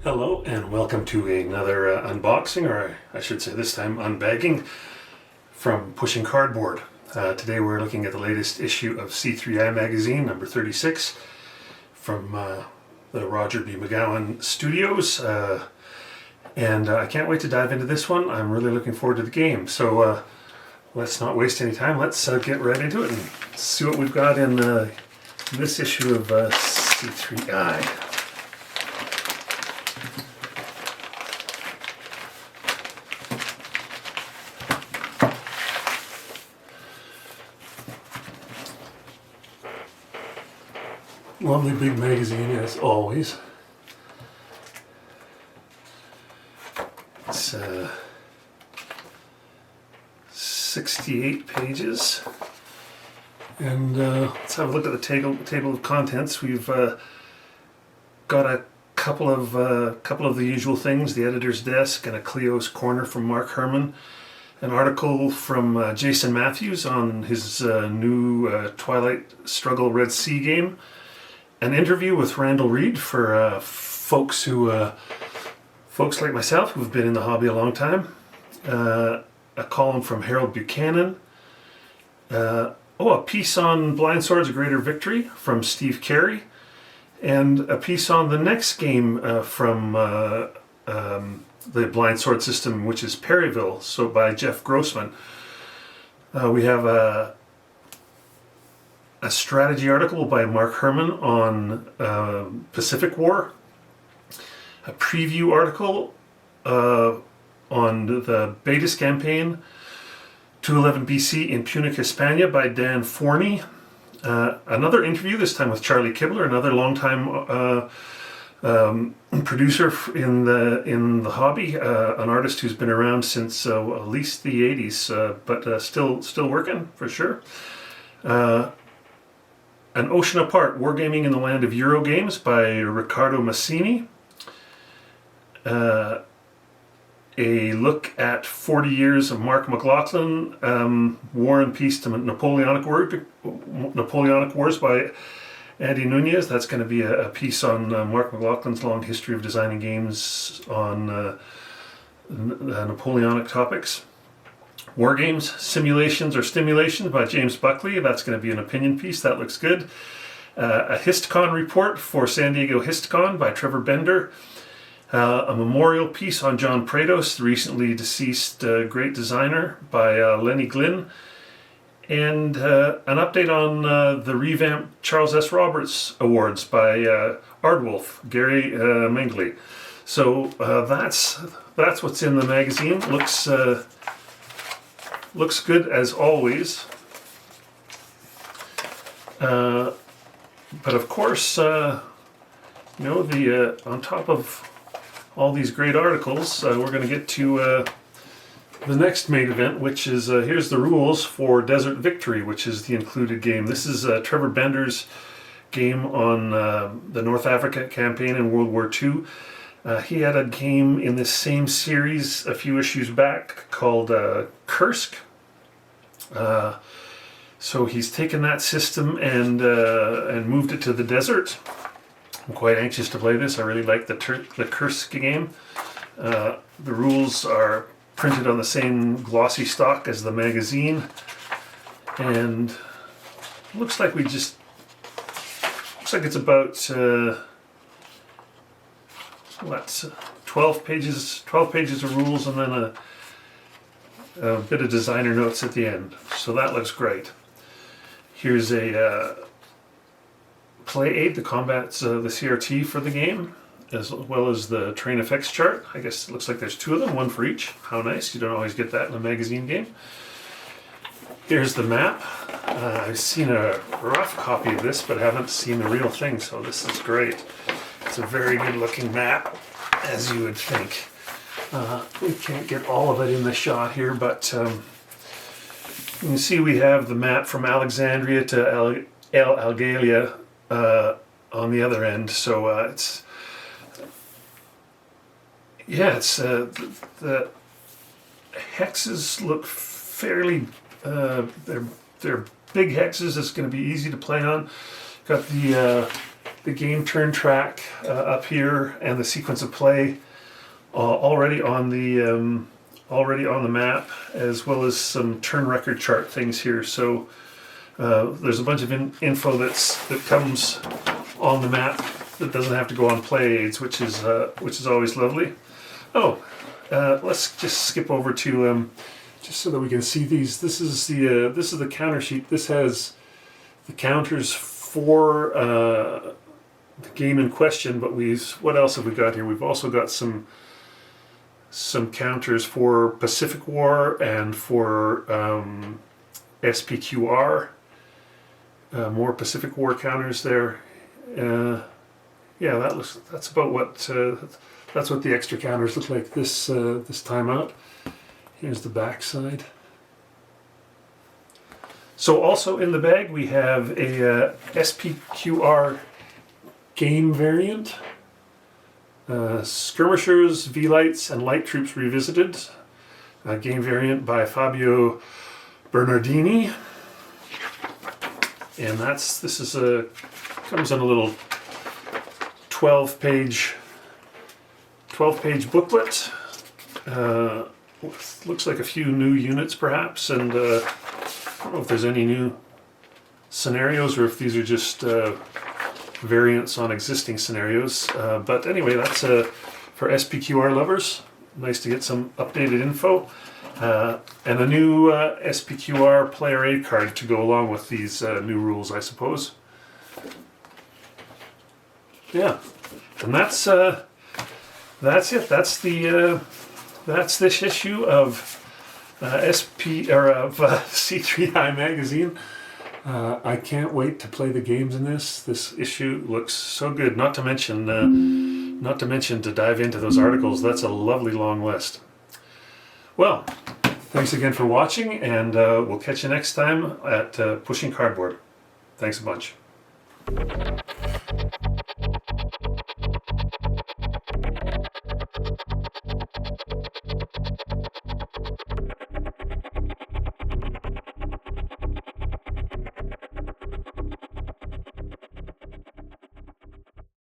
Hello and welcome to another unboxing, or I should say this time unbagging, from Pushing Cardboard. Today we're looking at the latest issue of C3i magazine, number 36, from the Roger B. McGowan Studios. And I can't wait to dive into this one. I'm really looking forward to the game. So let's not waste any time. Let's get right into it and see what we've got in this issue of C3i. Lovely big magazine as always. It's 68 pages, and let's have a look at the table of contents. We've got a couple of the usual things: the editor's desk and a Cleo's corner from Mark Herman, an article from Jason Matthews on his new Twilight Struggle Red Sea game. An interview with Randall Reed for folks like myself who've been in the hobby a long time. A column from Harold Buchanan. A piece on Blind Swords: A Greater Victory from Steve Carey, and a piece on the next game from the Blind Sword system, which is Perryville, so by Jeff Grossman. We have a strategy article by Mark Herman on Pacific War, a preview article on the Betis campaign 211 BC in Punic, Hispania by Dan Forney, another interview, this time with Charlie Kibler, another longtime producer in the hobby, an artist who's been around since at least the 80s, but still working for sure. An Ocean Apart, Wargaming in the Land of Eurogames by Riccardo Massini. A look at 40 years of Mark McLaughlin, War and Peace to Napoleonic Wars by Andy Nunez. That's going to be a piece on Mark McLaughlin's long history of designing games on Napoleonic topics. War Games, Simulations or Stimulations by James Buckley. That's going to be an opinion piece. That looks good. A HistCon report for San Diego HistCon by Trevor Bender. A memorial piece on John Prados, the recently deceased great designer, by Lenny Glynn. And an update on the revamped Charles S. Roberts Awards by Ardwolf, Gary Mengley. So that's what's in the magazine. Looks good as always, but of course, on top of all these great articles, we're going to get to the next main event, which is here's the rules for Desert Victory, which is the included game. This is Trevor Bender's game on the North Africa campaign in World War II. He had a game in this same series a few issues back called Kursk. So he's taken that system and moved it to the desert. I'm quite anxious to play this. I really like the Kursk game. The rules are printed on the same glossy stock as the magazine, and looks like it's about 12 pages of rules, and then a bit of designer notes at the end. So that looks great. Here's a play aid that combats the CRT for the game, as well as the terrain effects chart. I guess it looks like there's two of them, one for each. How nice. You don't always get that in a magazine game. Here's the map. I've seen a rough copy of this, but haven't seen the real thing, so this is great. It's a very good looking map, as you would think. We can't get all of it in the shot here, but you can see we have the map from Alexandria to El Algalia on the other end. So the hexes look fairly. They're big hexes. It's going to be easy to play on. Got the game turn track up here and the sequence of play already on the map, as well as some turn record chart things here. So there's a bunch of info that comes on the map that doesn't have to go on play aids, which is always lovely. Oh, let's just skip over to just so that we can see these. This is the counter sheet. This has the counters for the game in question, but what else have we got here? We've also got some counters for Pacific War and for SPQR. More Pacific War counters there. Yeah, that's about what that's what the extra counters look like this time out. Here's the back side. So also in the bag we have a SPQR game variant. Skirmishers, V-Lights, and Light Troops Revisited. A game variant by Fabio Bernardini. And comes in a little 12-page booklet. Looks like a few new units perhaps, and I don't know if there's any new scenarios or if these are just variants on existing scenarios. But anyway, that's for SPQR lovers. Nice to get some updated info. And a new SPQR player aid card to go along with these new rules, I suppose. Yeah, and that's it. That's this issue of C3i magazine. I can't wait to play the games in this. This issue looks so good. Not to mention to dive into those articles. That's a lovely long list. Well, thanks again for watching, and we'll catch you next time at Pushing Cardboard. Thanks a bunch.